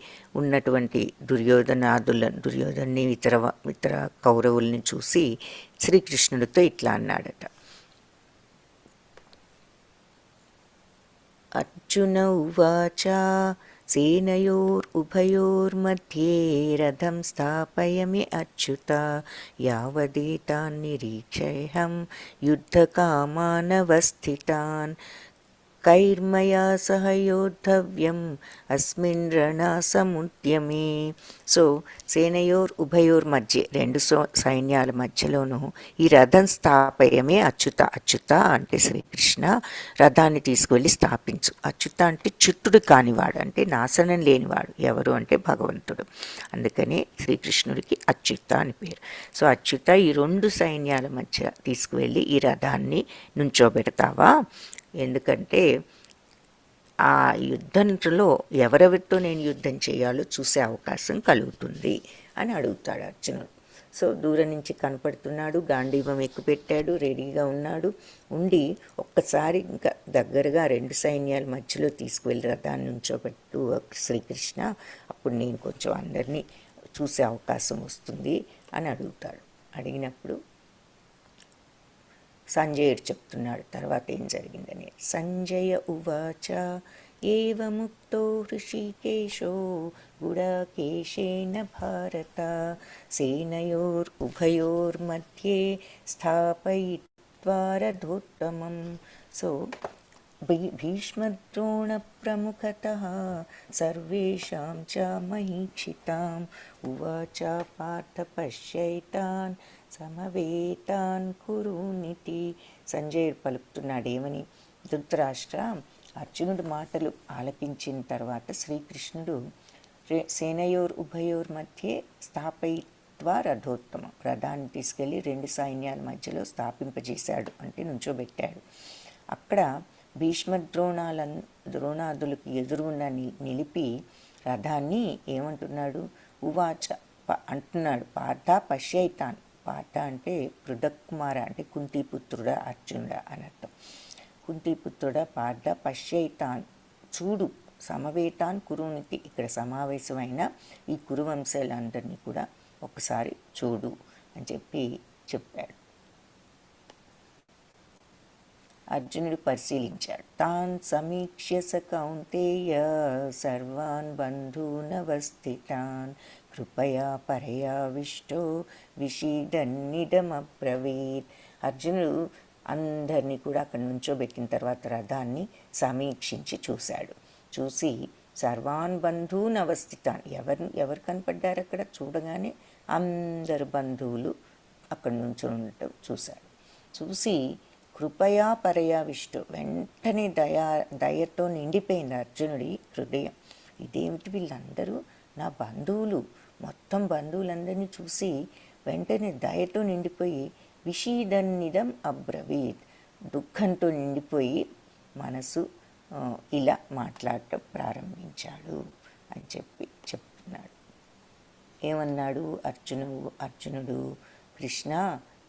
ఉన్నటువంటి దుర్యోధన్ని ఇతర కౌరవుల్ని చూసి శ్రీకృష్ణుడితో ఇట్లా అన్నాడట. అర్జున ఉవాచ సేనయోరుభయోర్मध्ये రథం స్థాపయమి అచ్యుత యావదేతాన్నిరీక్షేహం యుద్ధకామానవస్థితాన్ కైర్మయా సహ యోద్ధవ్యం అస్మిన్ రణసముద్యమే. సో సేనయోర్ మధ్య రెండు సైన్యాల మధ్యలోనూ ఈ రథం స్థాపయమే అచ్యుత. అచ్యుత అంటే శ్రీకృష్ణ, రథాన్ని తీసుకువెళ్ళి స్థాపించు. అచ్యుత అంటే చుట్టుడు కానివాడు, అంటే నాశనం లేనివాడు. ఎవరు అంటే భగవంతుడు. అందుకనే శ్రీకృష్ణుడికి అచ్యుత అని పేరు. సో అచ్యుత, ఈ రెండు సైన్యాల మధ్య తీసుకువెళ్ళి ఈ రథాన్ని నుంచోబెడతావా? ఎందుకంటే ఆ యుద్ధంలో ఎవరెవరితో నేను యుద్ధం చేయాలో చూసే అవకాశం కలుగుతుంది అని అడుగుతాడు అర్జునుడు. సో దూరం నుంచి కనపడుతున్నాడు, గాంధీవం ఎక్కుపెట్టాడు, రెడీగా ఉన్నాడు. ఉండి ఒక్కసారి ఇంకా దగ్గరగా రెండు సైన్యాల మధ్యలో తీసుకువెళ్ళి రథాన్ని నుంచోబెట్టు శ్రీకృష్ణ, అప్పుడు నేను కొంచెం అందరినీ చూసే అవకాశం వస్తుంది అని అడుగుతాడు. అడిగినప్పుడు సంజయుడు చెప్తున్నాడు తర్వాత ఏం జరిగిందని. సంజయ ఉవాచ ఏవముక్తో హృషీకేశో గుడాకేశేన భారత సేనయోరుభయోర్मध्ये స్థాపయిత్వా రథోత్తమం. సో భీష్మద్రోణప్రముఖతః సర్వేషాం చ మహీక్షితాం ఉవాచ పార్థ పశ్యైతాన్ సమవేతాన్ కురునితి. సంజయుడు పలుకుతున్నాడు ఏమని? ధృతరాష్ట్ర, అర్జునుడి మాటలు ఆలపించిన తర్వాత శ్రీకృష్ణుడు సేనయోర్ మధ్య స్థాపయిత్వా రథోత్తమం, రథాన్ని తీసుకెళ్ళి రెండు సైన్యాల మధ్యలో స్థాపింపజేశాడు, అంటే నుంచోబెట్టాడు. అక్కడ ద్రోణాదులకు ఎదురుగా నిలిపి రథాన్ని ఏమంటున్నాడు? ఉవాచ అంటున్నాడు, పార్థ పశ్యైతాన్. పార్థ అంటే పృథక్కుమార, అంటే కుంతీపుత్రుడ అర్జునుడ అనర్థం. కుంతీపుత్రుడ పార్థ పశ్యైతాన్, చూడు, సమవేతాన్ కురునితి, ఇక్కడ సమావేశమైన ఈ కురువంశాలందరినీ కూడా ఒకసారి చూడు అని చెప్పాడు. అర్జునుడు పరిశీలించాడు. తాన్ సమీక్ష్య స కౌంతేయ సర్వాన్ బంధూనవస్థితాన్ కృపయా పరయావిష్టో విషీదన్నిదమబ్రవీత్. అర్జునుడు అందరినీ కూడా అక్కడి నుంచోబెట్టిన తర్వాత రథాన్ని సమీక్షించి చూసి సర్వాన్ బంధూన్ అవస్థితాన్, ఎవరు కనపడ్డారు అక్కడ? చూడగానే అందరు బంధువులు అక్కడి నుంచి ఉండటం చూశాడు. చూసి కృపయా పరయావిష్టు, వెంటనే దయతో నిండిపోయింది అర్జునుడి హృదయం. ఇదేమిటి, వీళ్ళందరూ నా బంధువులు, మొత్తం బంధువులందరినీ చూసి వెంటనే దయతో నిండిపోయి విషీదన్నిదం అబ్రవీత్, దుఃఖంతో నిండిపోయి మనసు ఇలా మాట్లాడటం ప్రారంభించాడు అని చెప్తున్నాడు. ఏమన్నాడు అర్జునుడు? కృష్ణ,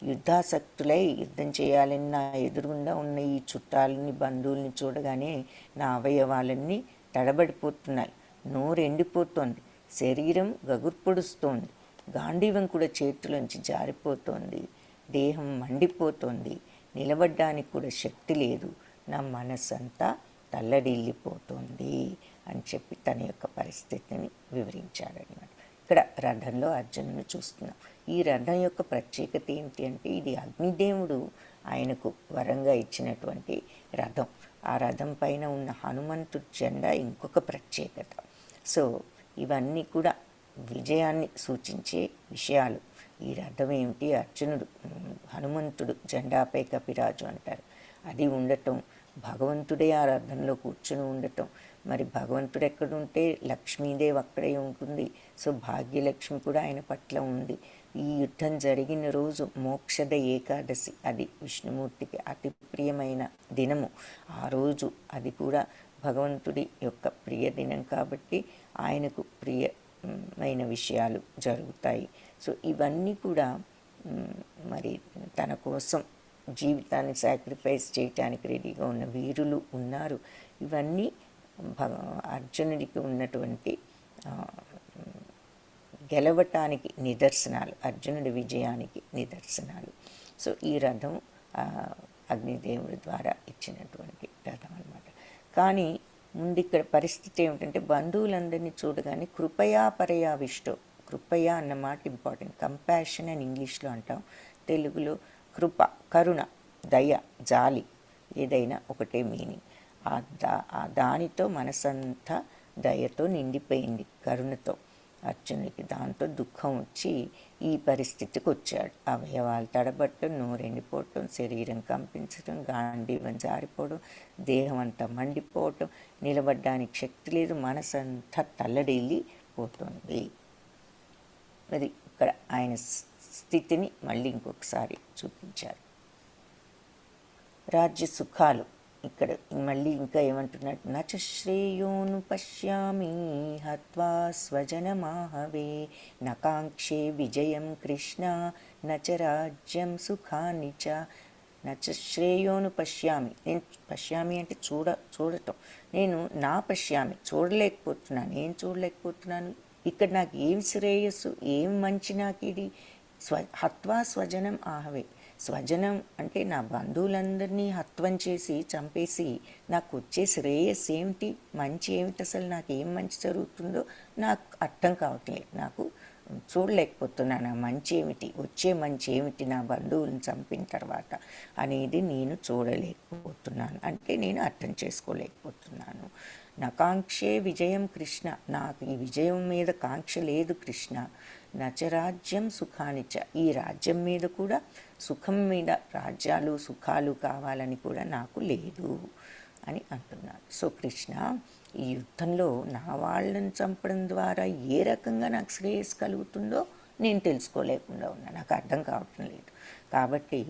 యుద్ధాసక్తులై యుద్ధం చేయాలని నా ఎదురుగుండా ఉన్న ఈ చుట్టాలని బంధువుల్ని చూడగానే నా అవయవాలన్నీ తడబడిపోతున్నాయి, నోరెండిపోతోంది, శరీరం గగుర్పొడుస్తోంది, గాంధీవం కూడా చేతిలోంచి జారిపోతోంది, దేహం మండిపోతోంది, నిలబడ్డానికి కూడా శక్తి లేదు, నా మనస్సంతా తల్లడిల్లిపోతుంది అని చెప్పి తన యొక్క పరిస్థితిని వివరించాడన్నమాట. ఇక్కడ రథంలో అర్జునుని చూస్తున్నాం. ఈ రథం యొక్క ప్రత్యేకత ఏమిటి అంటే, ఇది అగ్నిదేవుడు ఆయనకు వరంగా ఇచ్చినటువంటి రథం. ఆ రథం పైన ఉన్న హనుమంతుడి జెండా ఇంకొక ప్రత్యేకత. సో ఇవన్నీ కూడా విజయాన్ని సూచించే విషయాలు. ఈ రథం ఏమిటి? హనుమంతుడు జెండాపై కపిరాజు అంటారు, అది ఉండటం, భగవంతుడే ఆ రథంలో కూర్చుని ఉండటం. మరి భగవంతుడు ఎక్కడుంటే లక్ష్మీదేవి అక్కడే ఉంటుంది. సో భాగ్యలక్ష్మి కూడా ఆయన పట్ల ఉంది. ఈ యుద్ధం జరిగిన రోజు మోక్షద ఏకాదశి, అది విష్ణుమూర్తికి అతి ప్రియమైన దినము. ఆ రోజు అది కూడా భగవంతుడి యొక్క ప్రియ దినం కాబట్టి ఆయనకు ప్రియమైన విషయాలు జరుగుతాయి. సో ఇవన్నీ కూడా మరి తన కోసం జీవితాన్ని సాక్రిఫైస్ చేయటానికి రెడీగా ఉన్న వీరులు ఉన్నారు. ఇవన్నీ అర్జునుడికి ఉన్నటువంటి గెలవటానికి నిదర్శనాలు, అర్జునుడి విజయానికి నిదర్శనాలు. సో ఈ రథం అగ్నిదేవుడి ద్వారా ఇచ్చినటువంటి రథం అన్నమాట. కానీ ముందు ఇక్కడ పరిస్థితి ఏమిటంటే బంధువులందరినీ చూడగానే కృపయా పరయావిష్టో, కృపయా అన్నమాట ఇంపార్టెంట్. కంపాషన్ అని ఇంగ్లీష్లో అంటాం, తెలుగులో కృప, కరుణ, దయ, జాలి, ఏదైనా ఒకటే మీనింగ్. దానితో మనసంతా దయతో నిండిపోయింది, కరుణతో అర్జునుడికి. దాంతో దుఃఖం వచ్చి ఈ పరిస్థితికి వచ్చాడు. అవయవాలు తడబట్టడం, నోరెండిపోవటం, శరీరం కంపించడం, గాంధీవం జారిపోవడం, దేహం అంతా మండిపోవటం, నిలబడ్డానికి శక్తి లేదు, మనసంతా తల్లడిల్లిపోతుంది. అది ఇక్కడ ఆయన స్థితిని మళ్ళీ ఇంకొకసారి చూపించారు. రాజ్య సుఖాలు ఇక్కడ మళ్ళీ ఇంకా ఏమంటున్నాడు, నచ శ్రేయోను పశ్యామి హత్వా స్వజనమాహవే నకాంక్షే విజయం కృష్ణ నచ రాజ్యం సుఖాని చ. నచ శ్రేయోను పశ్యామి, నేను పశ్యామి అంటే చూడటం, నేను నా పశ్యామి చూడలేకపోతున్నాను. ఏం చూడలేకపోతున్నాను? ఇక్కడ నాకు ఏం శ్రేయస్సు, ఏం మంచి నాకు ఇది? హత్వా స్వజనం ఆహవే, స్వజనం అంటే నా బంధువులందరినీ హత్వం చేసి చంపేసి నాకు వచ్చే శ్రేయస్సు ఏమిటి, మంచి ఏమిటి, అసలు నాకు ఏం మంచి జరుగుతుందో నాకు అర్థం కావట్లేదు, నాకు చూడలేకపోతున్నాను. ఆ మంచి ఏమిటి, వచ్చే మంచి ఏమిటి నా బంధువులను చంపిన తర్వాత అనేది నేను చూడలేకపోతున్నాను, అంటే నేను అర్థం చేసుకోలేకపోతున్నాను. నా కాంక్షే విజయం కృష్ణ, నాకు ఈ విజయం మీద కాంక్ష లేదు కృష్ణ. నచరాజ్యం సుఖానిచ, ఈ రాజ్యం మీద కూడా, సుఖం మీద, రాజ్యాలు సుఖాలు కావాలని కూడా నాకు లేదు అని అంటున్నాడు. సో కృష్ణ, ఈ యుద్ధంలో నా వాళ్ళని చంపడం ద్వారా ఏ రకంగా నాకు శ్రేయస్సు కలుగుతుందో నేను తెలుసుకోలేకుండా ఉన్నా, నాకు అర్థం కావటం లేదు. కాబట్టి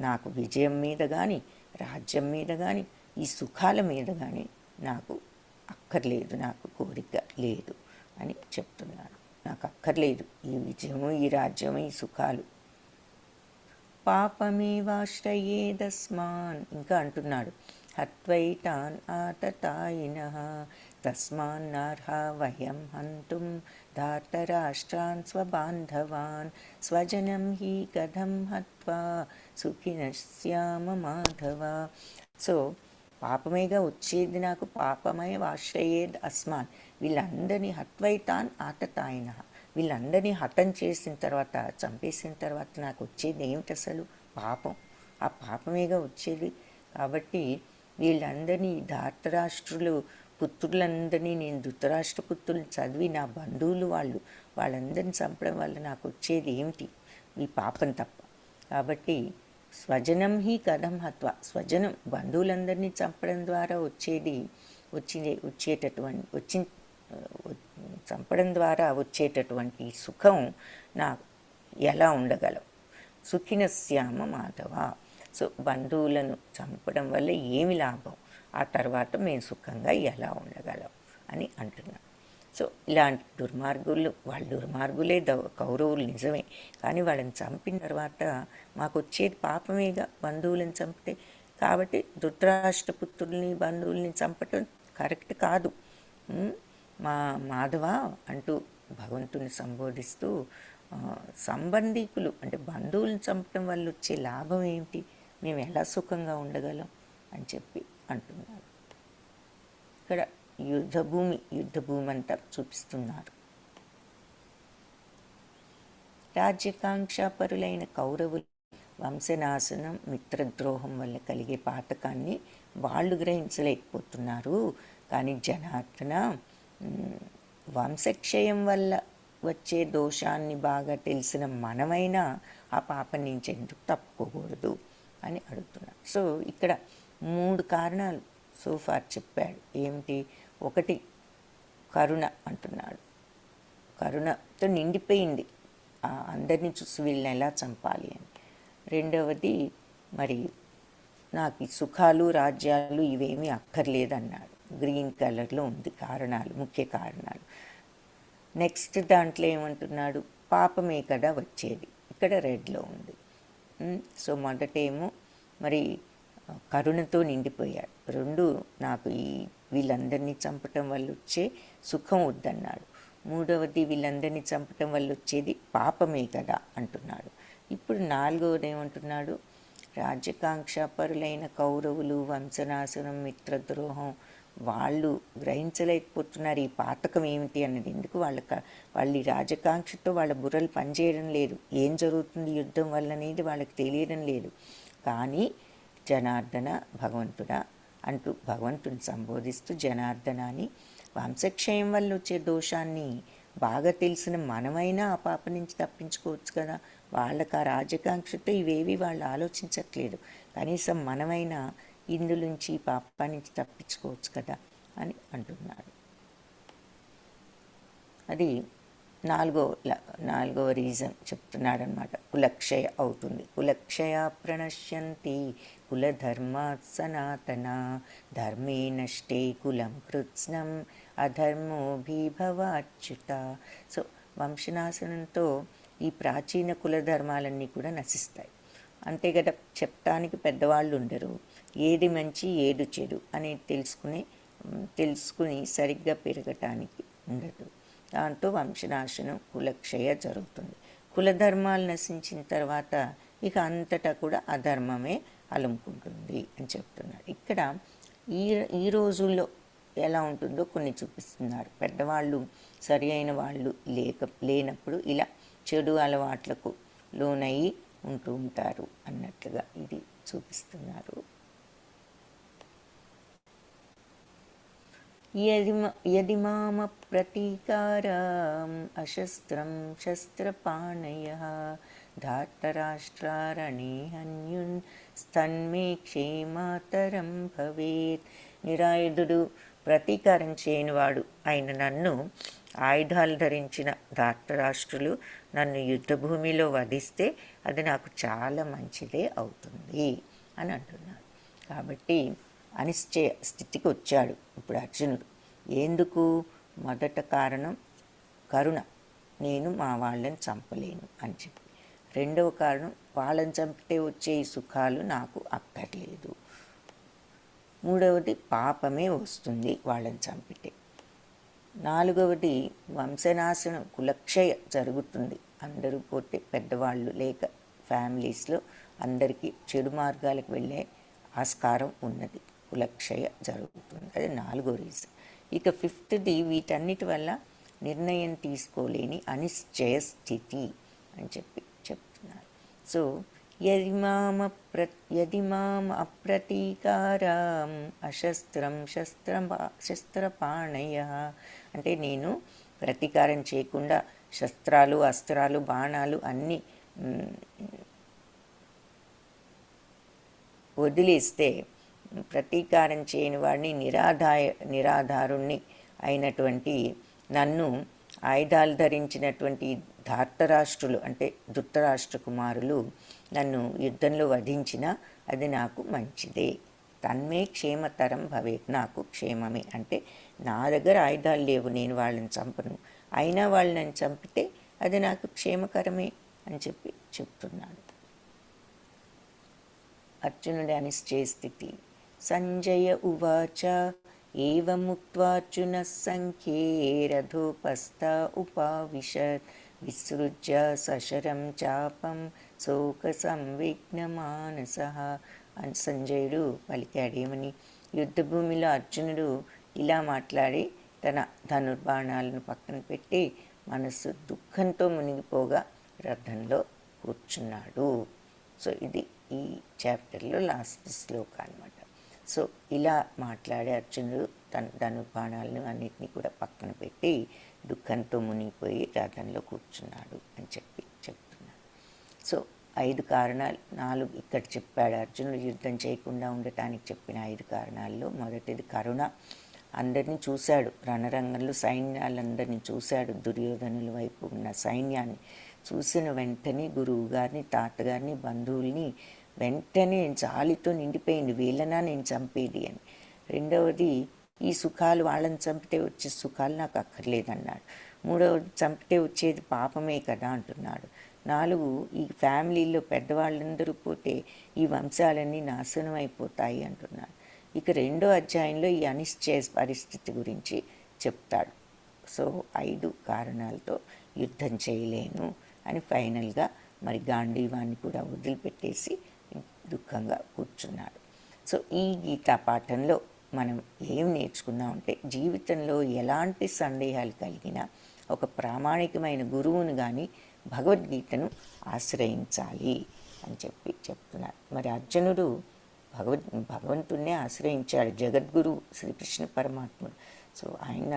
నాకు విజయం మీద కానీ, రాజ్యం మీద కానీ, ఈ సుఖాల మీద కానీ నాకు అక్కర్లేదు, నాకు కోరిక లేదు అని చెప్తున్నాను. నాకు అక్కర్లేదు ఈ విజయము, ఈ రాజ్యము, ఈ సుఖాలు. పాపమేవాశ్రయేదస్మాన్, ఇంకా అంటున్నాడు, హత్వైతాన్ ఆతతాయినః తస్మాన్నర్హా వయం హంతుం ధార్తరాష్ట్రాన్ స్వబాంధవాన్ స్వజనం హి కథం హత్వా సుఖినశ్యామ మాధవ. సో పాపమేగా వచ్చేది నాకు, పాపమే ఆశ్రయేద్ అస్మాన్, వీళ్ళందరినీ హత్వైతాన్ ఆతతాయిన, వీళ్ళందరినీ హతం చేసిన తర్వాత, చంపేసిన తర్వాత నాకు వచ్చేది ఏమిటి అసలు? పాపం. ఆ పాపమేగా వచ్చేది. కాబట్టి వీళ్ళందరినీ, ధార్తరాష్ట్రులు పుత్రులందరినీ, నేను ధృతరాష్ట్ర పుత్రులను చదివి నా బంధువులు వాళ్ళందరినీ చంపడం వల్ల నాకు వచ్చేది ఏమిటి? ఈ పాపం తప్ప. కాబట్టి స్వజనం హి కథం హత్వ, స్వజనం బంధువులందరినీ చంపడం ద్వారా చంపడం ద్వారా వచ్చేటటువంటి సుఖం నా ఎలా ఉండగలం? సుఖినశ్యామ మాధవ. సో బంధువులను చంపడం వల్ల ఏమి లాభం, ఆ తర్వాత మేము సుఖంగా ఎలా ఉండగలం అని అంటున్నాం. సో ఇలాంటి దుర్మార్గులు, వాళ్ళు దుర్మార్గులే కౌరవులు నిజమే, కానీ వాళ్ళని చంపిన తర్వాత మాకు వచ్చేది పాపమేగా బంధువులను చంపితే. కాబట్టి ధృతరాష్ట్రపుత్రుల్ని బంధువుల్ని చంపటం కరెక్ట్ కాదు. మా మాధవ అంటూ భగవంతుని సంబోధిస్తూ, సంబంధీకులు అంటే బంధువులను చంపడం వల్ల వచ్చే లాభం ఏమిటి, మేము ఎలా సుఖంగా ఉండగలం అని చెప్పి అంటున్నారు. ఇక్కడ యుద్ధభూమి అంతా చూపిస్తున్నారు. రాజ్యకాంక్షాపరులైన కౌరవులు వంశనాశనం, మిత్రద్రోహం వల్ల కలిగే పాతకాన్ని వాళ్ళు గ్రహించలేకపోతున్నారు. కానీ జనార్దన, వంశక్షయం వల్ల వచ్చే దోషాన్ని బాగా తెలిసిన మనమైనా ఆ పాపం నుంచి ఎందుకు తప్పుకోకూడదు అని అడుగుతున్నారు. సో ఇక్కడ 3 కారణాలు సోఫార్ చెప్పాడు. ఏమిటి? ఒకటి కరుణ అంటున్నాడు, కరుణతో నిండిపోయింది అందరినీ చూసి వీళ్ళని ఎలా చంపాలి అని. రెండవది మరి నాకు ఈ సుఖాలు రాజ్యాలు ఇవేమీ అక్కర్లేదన్నాడు. గ్రీన్ కలర్లో ఉంది కారణాలు, ముఖ్య కారణాలు. నెక్స్ట్ దాంట్లో ఏమంటున్నాడు, పాపమే కదా వచ్చేది, ఇక్కడ రెడ్లో ఉంది. సో మొదటేమో మరి కరుణతో నిండిపోయాడు. రెండు, నాకు వీళ్ళందరినీ చంపటం వల్ల వచ్చే సుఖం వద్దన్నాడు. మూడవది, వీళ్ళందరినీ చంపటం వల్ల వచ్చేది పాపమే కదా అంటున్నాడు. ఇప్పుడు నాలుగవది ఏమంటున్నాడు, రాజ్యకాంక్షాపరులైన కౌరవులు వంశనాశనం, మిత్రద్రోహం, వాళ్ళు గ్రహించలేకపోతున్నారు ఈ పాతకం ఏమిటి అన్నది. ఎందుకు వాళ్ళు ఈ రాజకాంక్షతో వాళ్ళ బుర్రలు పనిచేయడం లేదు, ఏం జరుగుతుంది యుద్ధం వల్ల అనేది వాళ్ళకి తెలియడం లేదు. కానీ జనార్దన భగవంతుడా అంటూ భగవంతుని సంబోధిస్తూ జనార్దన అని, వంశక్షయం వల్ల వచ్చే దోషాన్ని బాగా తెలిసిన మనమైనా ఆ పాప నుంచి తప్పించుకోవచ్చు కదా. వాళ్ళకి ఆ రాజకాంక్షతో ఇవేవి వాళ్ళు ఆలోచించట్లేదు, కనీసం మనమైనా ఇందులోంచి పాప నుంచి తప్పించుకోవచ్చు కదా అని అంటున్నాడు. అది నాలుగవ రీజన్ చెప్తున్నాడు అనమాట. కులక్షయ అవుతుంది. కులక్షయ ప్రణశ్యంతి కులధర్మాత్ సనాతన, ధర్మే నష్టే కులం కృత్స్నం అధర్మోభిభవాచ్యుత. సో వంశనాశనంతో ఈ ప్రాచీన కులధర్మాలన్నీ కూడా నశిస్తాయి. అంతే కదా, చెప్తానికి పెద్దవాళ్ళు ఉండరు, ఏది మంచి ఏది చెడు అనేది తెలుసుకుని సరిగ్గా పెరగటానికి ఉండదు. దాంతో వంశనాశనం, కులక్షయ జరుగుతుంది. కులధర్మాలు నశించిన తర్వాత ఇక అంతటా కూడా అధర్మమే అలుముకుంటుంది అని చెప్తున్నారు. ఇక్కడ ఈ రోజుల్లో ఎలా ఉంటుందో కొన్ని చూపిస్తున్నారు. పెద్దవాళ్ళు సరి అయిన వాళ్ళు లేనప్పుడు ఇలా చెడు అలవాట్లకు లోనయ్యి ఉంటూ ఉంటారు అన్నట్లుగా ఇది చూపిస్తున్నారు. యదిమామ ప్రతీకారం అశస్త్రం శస్త్రపాణయః ధార్తరాష్ట్రారణే హన్యున్ స్తన్మే క్షేమాతరం భవేత్. నిరాయుధుడు, ప్రతీకారం చేయనివాడు అయిన నన్ను ఆయుధాలు ధరించిన ధార్తరాష్ట్రులు నన్ను యుద్ధభూమిలో వధిస్తే అది నాకు చాలా మంచిదే అవుతుంది అని అంటున్నాడు. కాబట్టి అనిశ్చయ స్థితికి వచ్చాడు ఇప్పుడు అర్జునుడు. ఎందుకు? మొదట కారణం కరుణ, నేను మా వాళ్ళని చంపలేను అని చెప్పి. రెండవ కారణం, వాళ్ళని చంపితే వచ్చే ఈ సుఖాలు నాకు అక్కర్లేదు. మూడవది, పాపమే వస్తుంది వాళ్ళని చంపితే. నాలుగవది, వంశనాశనం, కులక్షయ జరుగుతుంది. అందరూ పోతే పెద్దవాళ్ళు లేక ఫ్యామిలీస్లో అందరికీ చెడు మార్గాలకు వెళ్ళే ఆస్కారం ఉన్నది, కులక్షయ జరుగుతుంది. అది నాలుగో రీజన్. ఇక ఫిఫ్త్ది, వీటన్నిటి వల్ల నిర్ణయం తీసుకోలేని అనిశ్చయ స్థితి అని చెప్తున్నారు. సో యదిమాం అప్రతీకారం అశస్త్రం శస్త్రపాణయః అంటే నేను ప్రతీకారం చేయకుండా శస్త్రాలు, అస్త్రాలు, బాణాలు అన్నీ వదిలేస్తే, ప్రతీకారం చేయని వాడిని, నిరాధారుణ్ణి అయినటువంటి నన్ను ఆయుధాలు ధరించినటువంటి ధార్తరాష్ట్రులు అంటే ధృతరాష్ట్ర కుమారులు నన్ను యుద్ధంలో వధించిన అది నాకు మంచిదే. తన్మే క్షేమతరం భవేత్, నాకు క్షేమమే. అంటే నా దగ్గర ఆయుధాలు లేవు, నేను వాళ్ళని చంపను, అయినా వాళ్ళు నన్ను చంపితే అది నాకు క్షేమకరమే అని చెప్తున్నాడు. అర్జునుడి అనిశ్చయ స్థితి. సంజయ ఉవాచ ఏవముక్త్వార్జునః సంఖ్యే రథోపస్థ ఉపావిశత్ విసృజ్య సశరం చాపం శోక సంవిఘ్నమానసః. సంజయుడు పలికాడు ఏమని? యుద్ధభూమిలో అర్జునుడు ఇలా మాట్లాడి తన ధనుర్బాణాలను పక్కన పెట్టి మనస్సు దుఃఖంతో మునిగిపోగా రథంలో కూర్చున్నాడు. సో ఇది ఈ చాప్టర్లో లాస్ట్ శ్లోక అనమాట. సో ఇలా మాట్లాడే అర్జునుడు తన ధనుర్బాణాలను అన్నిటినీ కూడా పక్కన పెట్టి దుఃఖంతో మునిగిపోయి రథంలో కూర్చున్నాడు అని చెప్తున్నాడు. సో 5 కారణాలు, 4 ఇక్కడ చెప్పాడు. అర్జునుడు యుద్ధం చేయకుండా ఉండటానికి చెప్పిన 5 కారణాల్లో మొదటిది కరుణ. అందరినీ చూశాడు, రణరంగంలో సైన్యాలందరినీ చూశాడు. దుర్యోధనుల వైపు ఉన్న సైన్యాన్ని చూసిన వెంటనే గురువు గారిని, తాతగారిని, బంధువుల్ని వెంటనే జాలితో నిండిపోయింది, వీళ్ళనా నేను చంపేది అని. రెండవది ఈ సుఖాలు వాళ్ళని చంపితే వచ్చే సుఖాలు నాకు అక్కర్లేదన్నాడు. 3వ చంపితే వచ్చేది పాపమే కదా అంటున్నాడు. 4 ఈ ఫ్యామిలీలో పెద్దవాళ్ళందరూ పోతే ఈ వంశాలన్నీ నాశనం అయిపోతాయి అంటున్నాడు. ఇక 2వ అధ్యాయంలో ఈ అనిశ్చయ పరిస్థితి గురించి చెప్తాడు. సో 5 కారణాలతో యుద్ధం చేయలేను అని ఫైనల్గా మరి గాంధీవాన్ని కూడా వదిలిపెట్టేసి దుఃఖంగా కూర్చున్నాడు. సో ఈ గీతా పాఠంలో మనం ఏం నేర్చుకున్నామంటే, జీవితంలో ఎలాంటి సందేహాలు కలిగినా ఒక ప్రామాణికమైన గురువును కానీ భగవద్గీతను ఆశ్రయించాలి అని చెప్తున్నారు. మరి అర్జునుడు భగవంతుణ్ణే ఆశ్రయించాడు, జగద్గురు శ్రీకృష్ణ పరమాత్ముడు. సో ఆయన్ని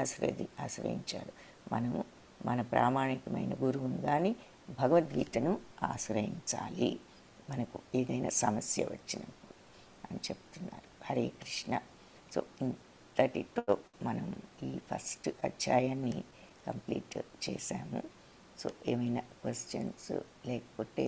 ఆశ్రయించాడు. మనము మన ప్రామాణికమైన గురువును కానీ భగవద్గీతను ఆశ్రయించాలి మనకు ఏదైనా సమస్య వచ్చినప్పుడు అని చెప్తున్నారు. హరే కృష్ణ. సో ఇంతటితో మనం ఈ ఫస్ట్ అధ్యాయాన్ని కంప్లీట్ చేశాము. సో ఏమైనా క్వశ్చన్స్ లేకపోతే